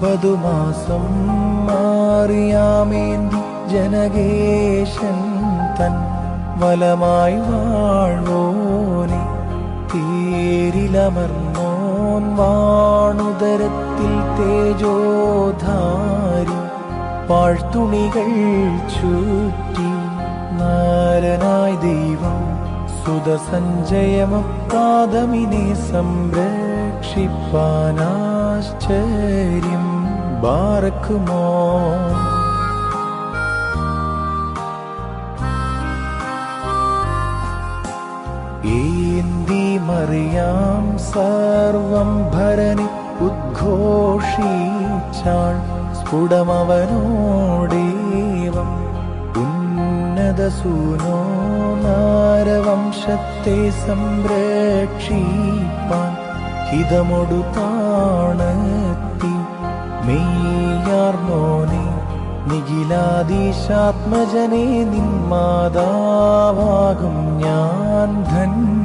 9 മാസം മാറിയാമേന്തി ജനകേശൻ തൻ വലമായി വാഴ്വോനെ തേരിലമർന്നോൻ വാണുദരത്തിൽ തേജോധാരി പാഴ്ത്തുണികൾ ചുറ്റി നാരനായി ദൈവം സുതസഞ്ചയമൊത്താദമിനെ സംരക്ഷിപ്പാനാശ്ചര്യം ബാറക്കുമോ. ഏന്തി മറിയാം സർവം ഭരണി ഉദ്ഘോഷിച്ചാൾ സ്ഫുടമവനോടേവം ഉന്നതസൂനോ നാരവംശത്തെ സംരക്ഷിപ്പാൻ ഹിതമൊടു താണത്തി മെയ്യാർമോനെ നിഖിലാദീശാത്മജനെ നിൻ മാതാവാകും ഞാൻ ധന്യ.